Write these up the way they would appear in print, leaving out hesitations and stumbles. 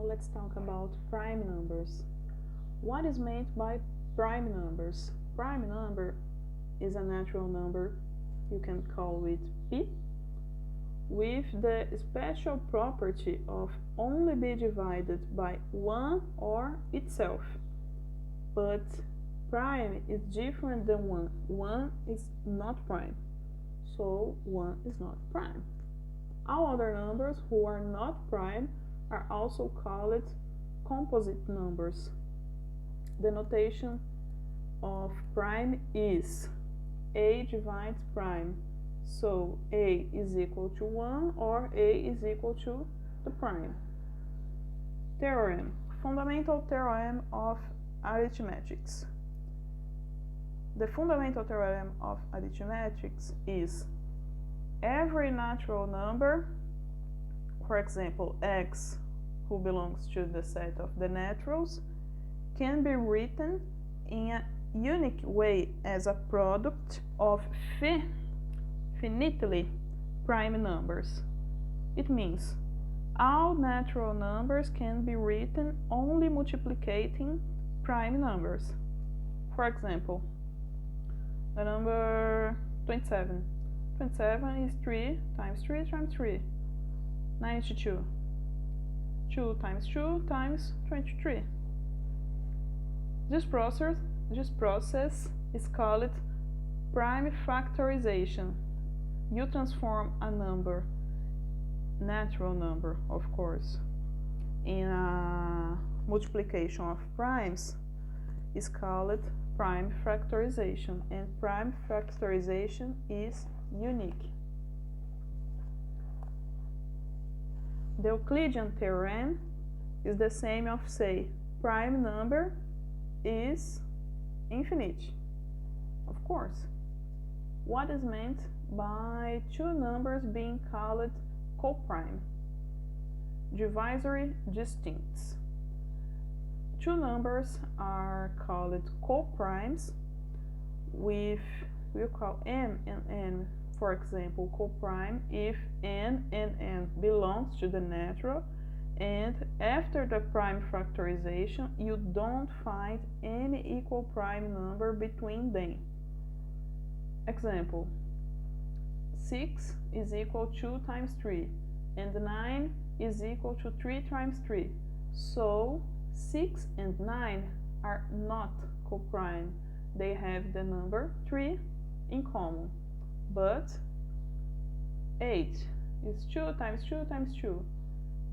let's talk about prime numbers. What is meant by prime numbers? Prime number is a natural number, you can call it P, with the special property of only be divided by 1 or itself. But prime is different than 1. 1 is not prime, so 1 is not prime. All other numbers who are not prime are also called composite numbers. The notation of prime is A divides prime, so A is equal to 1 or A is equal to the prime. Theorem, fundamental theorem of arithmetics. The fundamental theorem of arithmetics is every natural number, for example x, who belongs to the set of the naturals, can be written in a unique way as a product of finitely prime numbers. It means all natural numbers can be written only multiplicating prime numbers. For example, the number 27. 27 is 3 times 3 times 3, 92. 2 times 2 times 23. This process is called prime factorization. You transform a number, natural number of course, in a multiplication of primes is called prime factorization, and prime factorization is unique. The Euclidean theorem is the same of say prime number is infinite. Of course. What is meant by two numbers being called coprime? Divisory distincts. Two numbers are called coprimes with, we'll call m and n, for example, coprime if n and n belongs to the natural, and after the prime factorization you don't find any equal prime number between them. Example, 6 is equal to 2 times 3 and 9 is equal to 3 times 3. So 6 and 9 are not coprime. They have the number 3 in common. But 8 is 2 times 2 times 2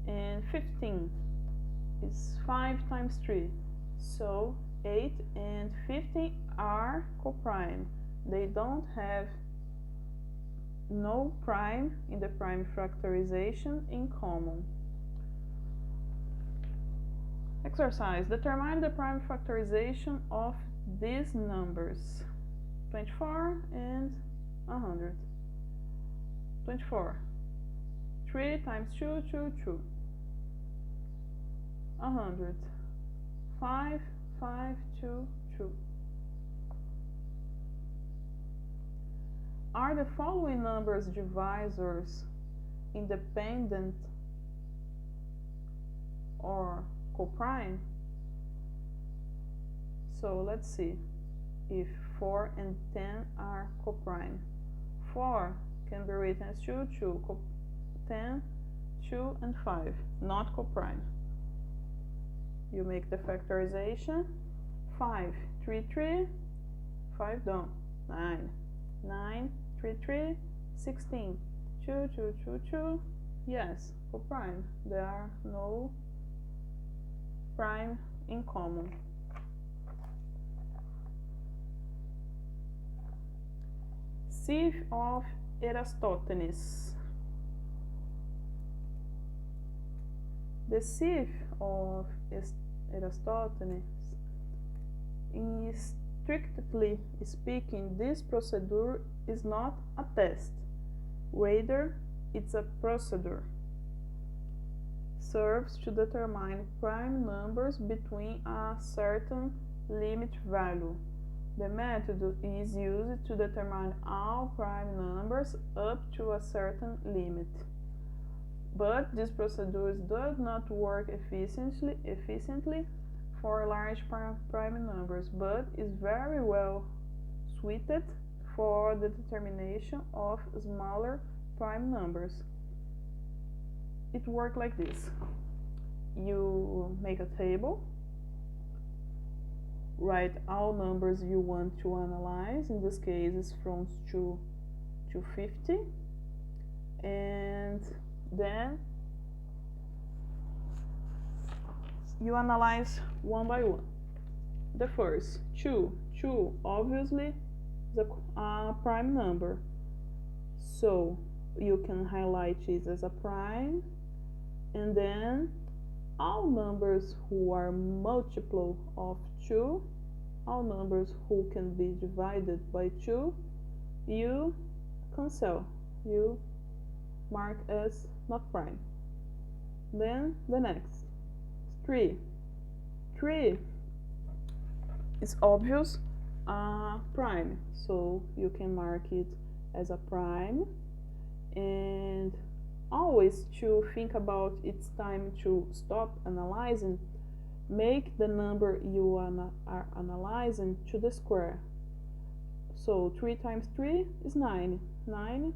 and 15 is 5 times 3. So 8 and 15 are coprime. They don't have no prime in the prime factorization in common. Exercise. Determine the prime factorization of these numbers 24 and 100. 24. 3 times 2, 2, 2. 100. 5, 5, 2, 2. Are the following numbers divisors independent or coprime? So let's see if 4 and 10 are coprime. 4 can be written as 2, 2, 10, 2 and 5, not coprime. You make the factorization, 5, 3, 3, 5 down, 9, 9, 3, 3, 16, 2, 2, 2, 2, yes, coprime. There are no prime in common. Sieve of Eratosthenes. The sieve of Eratosthenes is, strictly speaking, this procedure is not a test, rather it's a procedure. Serves to determine prime numbers between a certain limit value. The method is used to determine all prime numbers up to a certain limit. But these procedures do not work efficiently for large prime numbers, but is very well suited for the determination of smaller prime numbers. It works like this. You make a table, write all numbers you want to analyze. In this case, it's from 2 to 50, and then you analyze one by one. The first, 2 obviously is a prime number, so you can highlight it as a prime, and then all numbers who are multiple of 2, all numbers who can be divided by 2, you cancel, you mark as not prime. Then the next, 3 is obvious prime, so you can mark it as a prime. And always to think about it's time to stop analyzing, make the number you are analyzing to the square. So 3 times 3 is 9. 9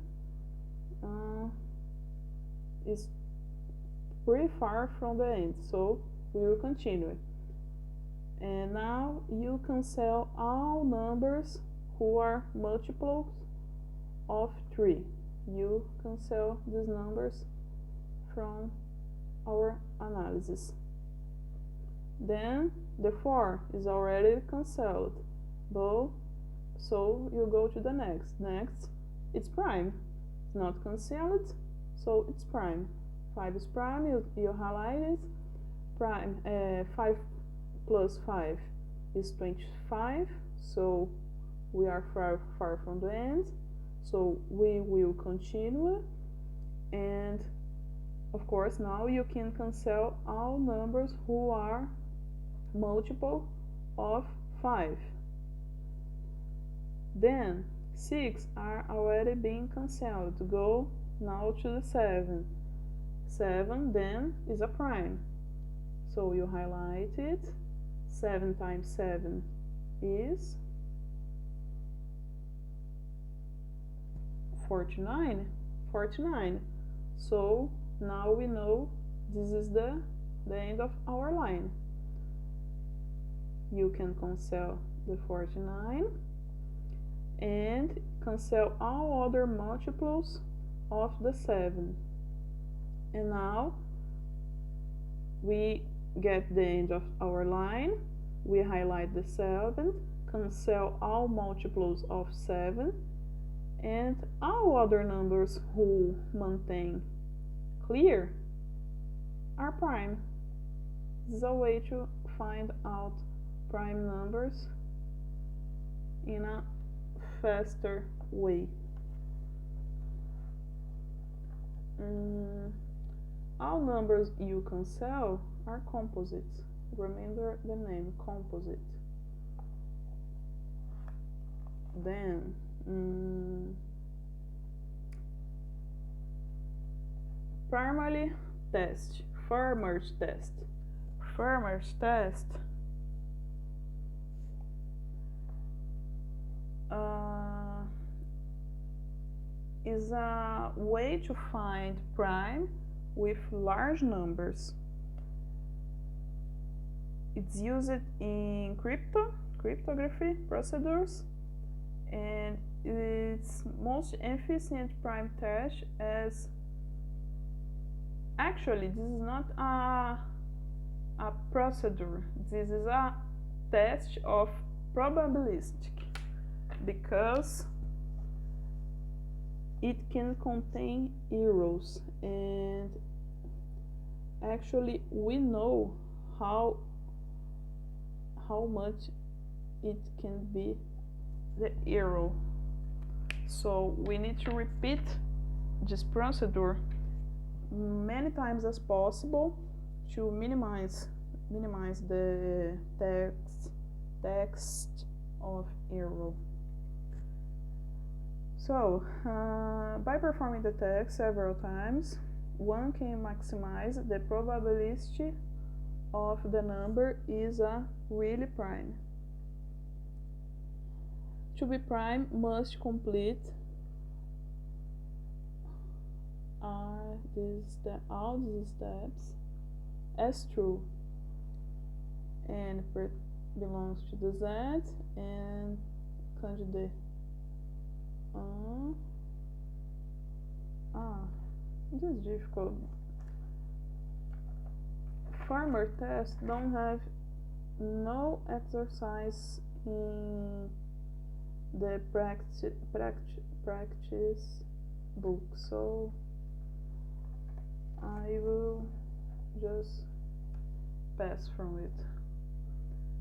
is pretty far from the end, so we will continue. And now you cancel all numbers who are multiples of 3. You cancel these numbers from our analysis. Then the 4 is already cancelled, so you go to the next. Next, it's prime. It's not cancelled, so it's prime. 5 is prime, you highlight it. Prime, 5 plus 5 is 25, so we are far from the end, so we will continue. And of course now you can cancel all numbers who are multiple of 5. Then 6 are already being cancelled. Go now to the 7. 7 then is a prime, so you highlight it. 7 times 7 is 49. So now we know this is the end of our line. You can cancel the 49 and cancel all other multiples of the 7. And now we get the end of our line. We highlight the 7, cancel all multiples of 7, and all other numbers who maintain clear are prime. This is a way to find out prime numbers in a faster way. All numbers you cancel are composites. Remember the name, composite. Then Fermat's test. Fermat's test is a way to find prime with large numbers. It's used in cryptography procedures, and its most efficient prime test as actually this is not a procedure, this is a test of probabilistic, because it can contain errors, and actually we know how much it can be the error. So we need to repeat this procedure many times as possible to minimize the text of error. So by performing the test several times, one can maximize the probability of the number is a really prime. To be prime, must complete all these steps as true and belongs to the Z and candidate. This is difficult. Farmer tests don't have no exercise in the practice book, so I will just pass from it.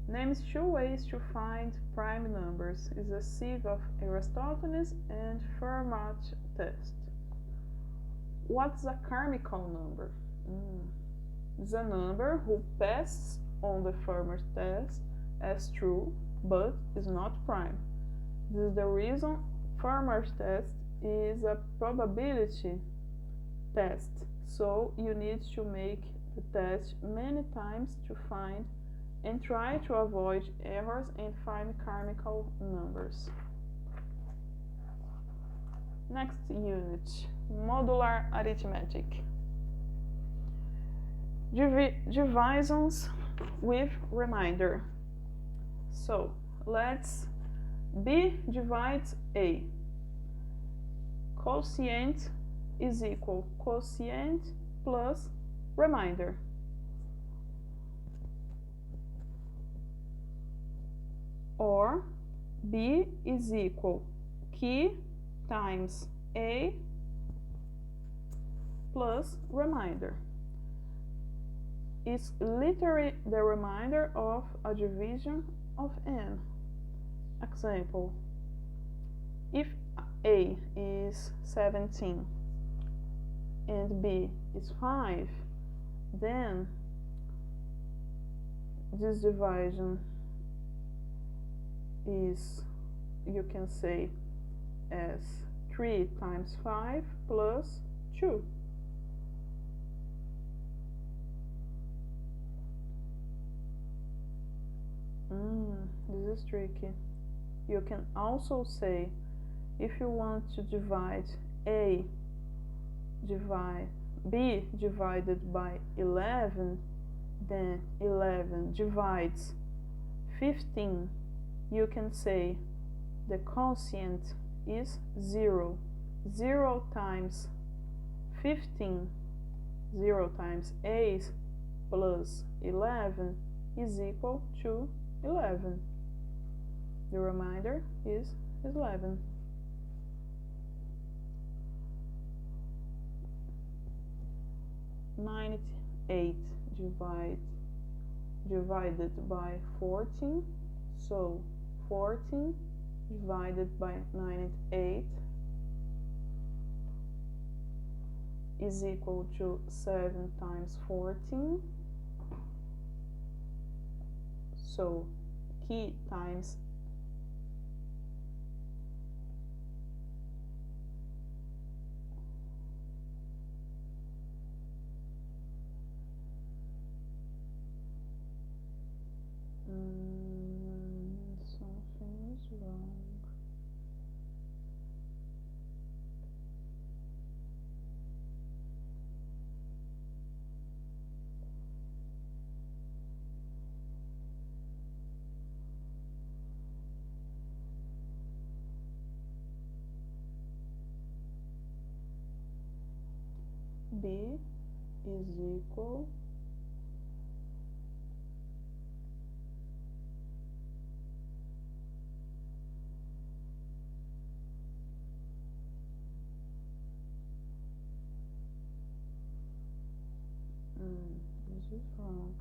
Names two ways to find prime numbers is a sieve of Aristotle's and Fermat test. What's a Carmichael number? It's a number who passes on the Fermat test as true, but is not prime. This is the reason Fermat test is a probability test, so you need to make the test many times to find and try to avoid errors and find Carmichael numbers. Next unit, modular arithmetic. Divisions with remainder. So let's B divides A. Quotient is equal quotient plus remainder. Or B is equal key times A plus remainder. It's literally the remainder of a division of n. Example, if A is 17 and B is 5, then this division is, you can say, as 3 times 5 plus 2. This is tricky. You can also say, if you want to divide B divided by 11, then 11 divides 15, you can say the quotient is 0. 0 times 15, 0 times 8 plus 11 is equal to 11. The remainder is 11. (98) divided by 14, so 14 divided by 98 is equal to 7 times 14, so key times something is wrong. B is equal this is wrong.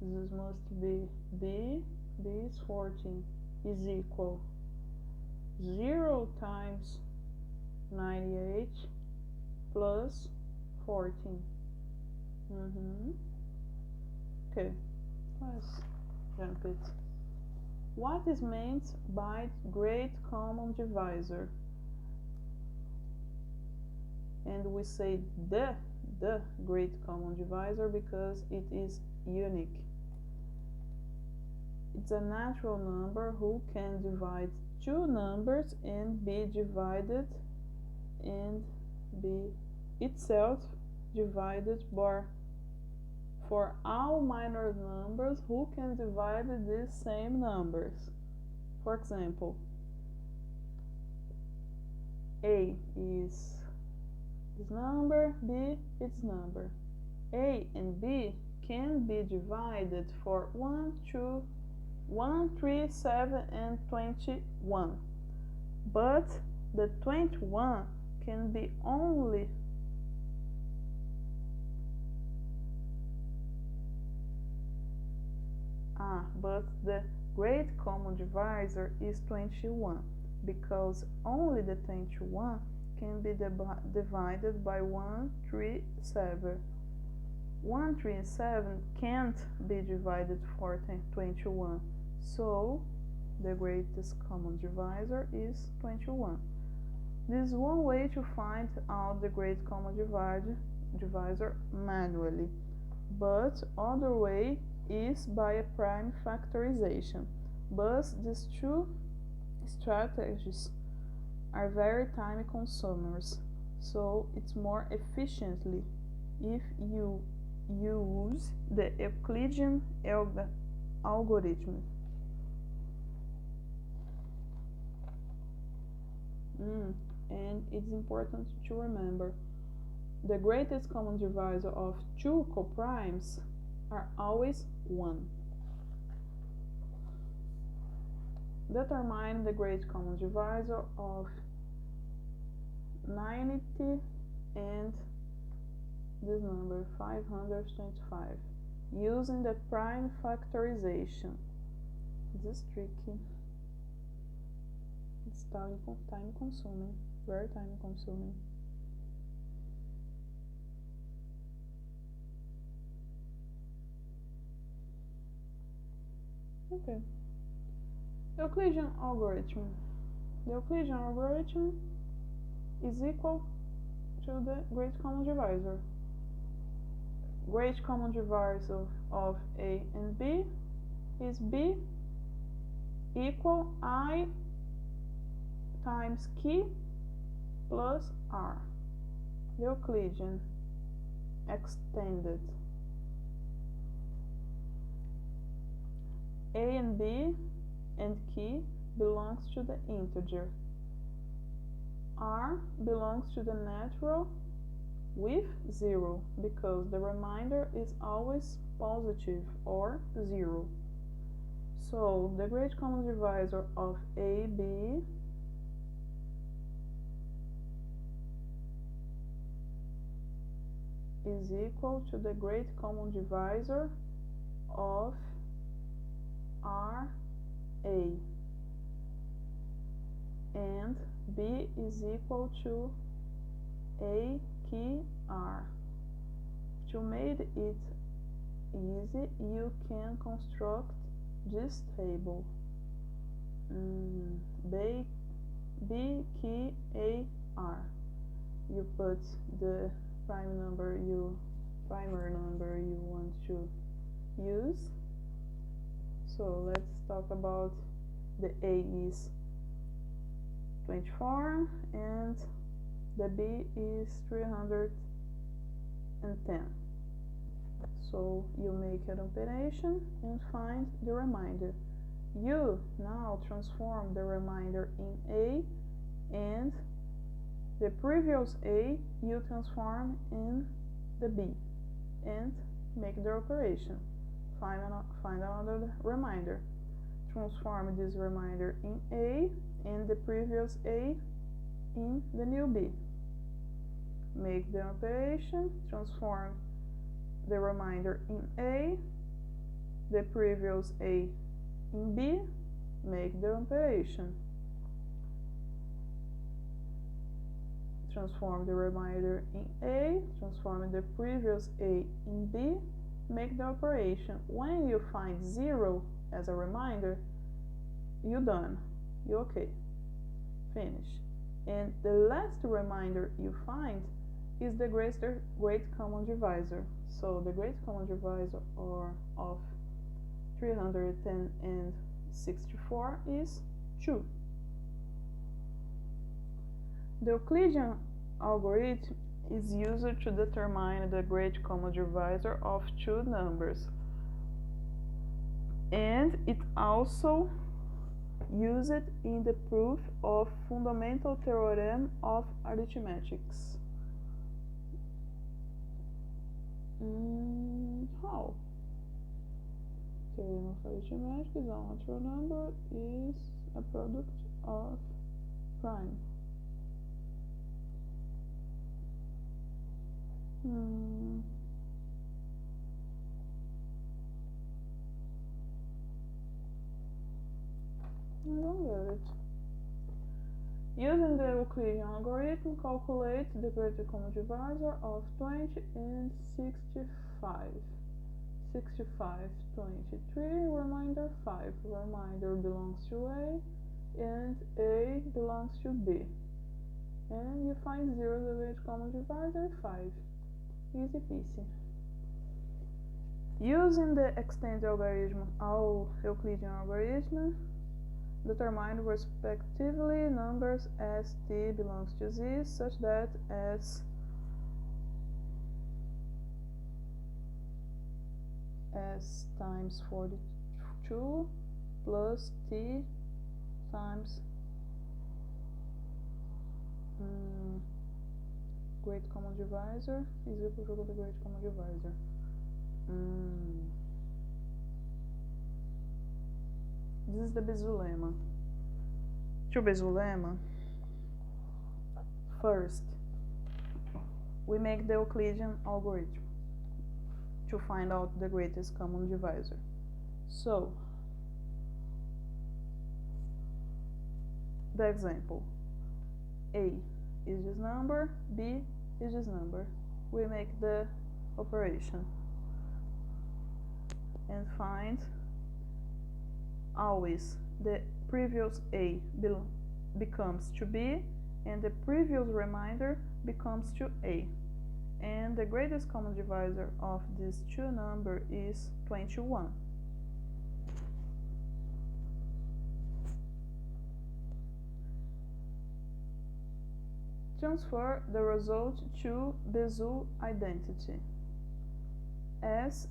This must be B is 14 is equal 0 times 98 plus 14. Okay, let's jump it. What is meant by great common divisor? And we say the the great common divisor because it is unique. It's a natural number who can divide two numbers and be divided and be itself divided by for all minor numbers who can divide these same numbers. For example, A is this number, B its number. A and B can be divided for 1, 2, 1, 3, 7, and 21. But the 21 can be only but the great common divisor is 21 because only the 21 can be divided by 1, 3, 7. 1, 3, and 7 can't be divided for 21, so the greatest common divisor is 21. This is one way to find out the great common divisor manually, but other way is by a prime factorization. But these two strategies are very time consumers, so it's more efficiently if you use the Euclidean algorithm. And it's important to remember the greatest common divisor of two coprimes are always 1. Determine the great common divisor of 90 and this number 525 using the prime factorization. This is tricky. It's time consuming, very time consuming. Okay. Euclidean algorithm. The Euclidean algorithm is equal to the great common divisor. Great common divisor of A and B is B equal I times K plus R. The Euclidean extended. A and B and K belongs to the integer. R belongs to the natural with 0 because the remainder is always positive or 0. So the great common divisor of AB is equal to the great common divisor of RA, and B is equal to AKR. To make it easy, you can construct this table. BKAR. You put the primary number you want to use. So let's talk about the A is 24 and the B is 310. So you make an operation and find the remainder. You now transform the remainder in A, and the previous A you transform in the B and make the operation. Find another remainder. Transform this remainder in A and the previous A in the new B. Make the operation, transform the remainder in A, the previous A in B, make the operation. Transform the remainder in A, transform the previous A in B, make the operation. When you find 0 as a remainder, you're done. You're okay. Finish. And the last remainder you find is the great common divisor. So the great common divisor of 310 and 64 is 2. The Euclidean algorithm is used to determine the great common divisor of two numbers, and it also used in the proof of fundamental theorem of arithmetics. How? Theorem of arithmetic is a natural number is a product of prime. I don't get it. Using the Euclidean algorithm, calculate the greatest common divisor of 20 and 65. 65, 23, remainder 5. Remainder belongs to A, and A belongs to B. And you find 0, the greatest common divisor, 5. Easy peasy. Using the extended algorithm or Euclidean algorithm, determine respectively numbers as t belongs to z, such that s times 42 plus t times great common divisor is equal to the great common divisor. This is the Bézier lemma. To Bézier lemma, first we make the Euclidean algorithm to find out the greatest common divisor. So, the example, A is this number, B is this number. We make the operation and find always the previous A becomes to B and the previous remainder becomes to A. And the greatest common divisor of these two numbers is 21. Transfer the result to Bézier identity. S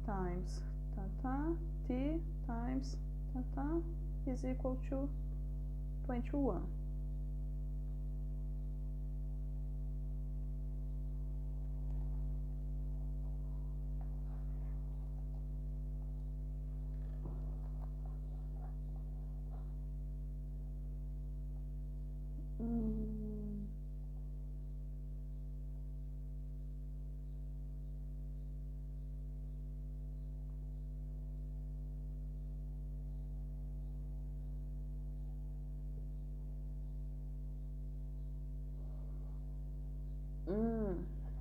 times t times is equal to 21.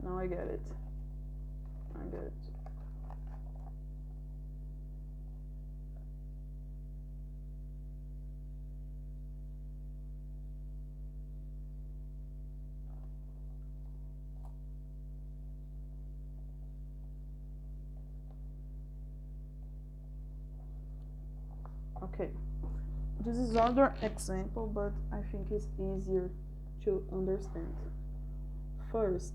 Now I get it. I get it. Okay, this is other example, but I think it's easier to understand. First,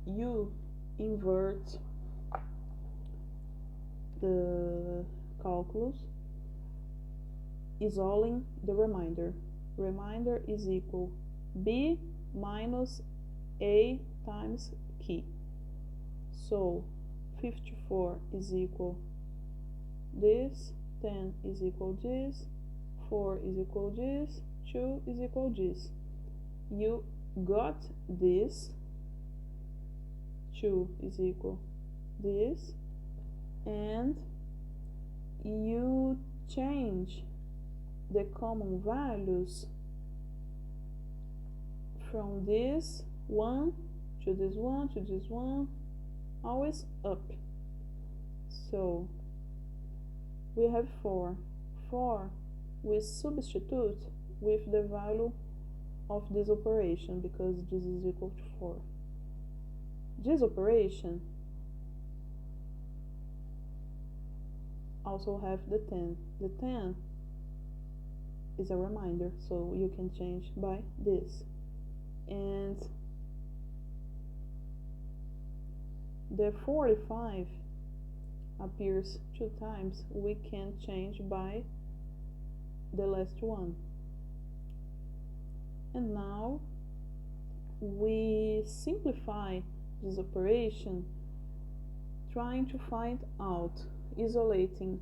you invert the calculus, isolating the remainder. Remainder is equal b minus a times k. So 54 is equal this, 10 is equal this, 4 is equal this, 2 is equal this. You got this, 2 is equal this, and you change the common values from this one to this one to this one, always up. So we have 4. 4 we substitute with the value of this operation because this is equal to 4. This operation also have the 10. The 10 is a reminder, so you can change by this. And the 45 appears 2 times, we can change by the last one. And now we simplify this operation trying to find out, isolating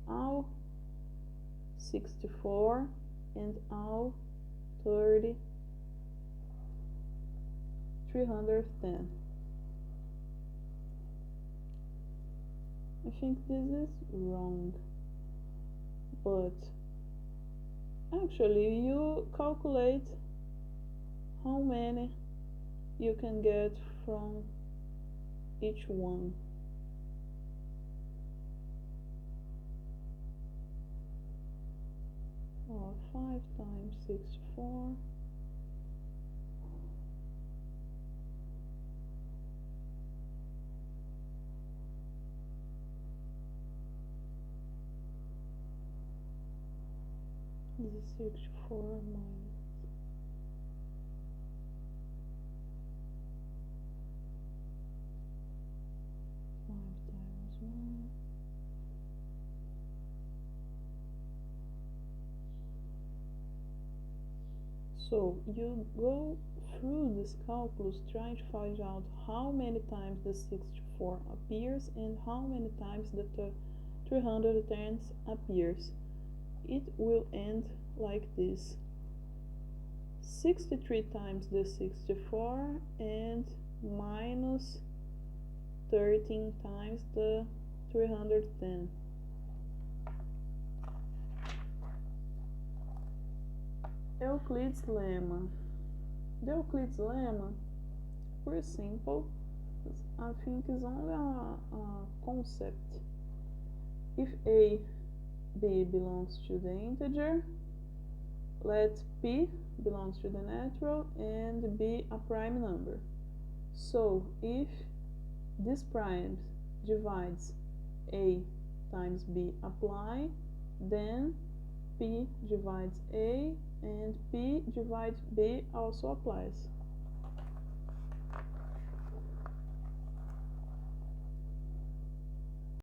all 64 and all 310. I think this is wrong, but actually you calculate how many you can get from each one. Oh, 5 times 64. This is 64 minus 5 times 1. So you go through this calculus trying to find out how many times the 64 appears and how many times the 310 appears. It will end like this: 63 times the 64 and minus 13 times the 310. Euclid's lemma. The Euclid's lemma, pretty simple. I think is only a concept. If a b belongs to the integer, let p belongs to the natural and b a prime number. So if this prime divides a times b apply, then p divides a and p divides b also applies.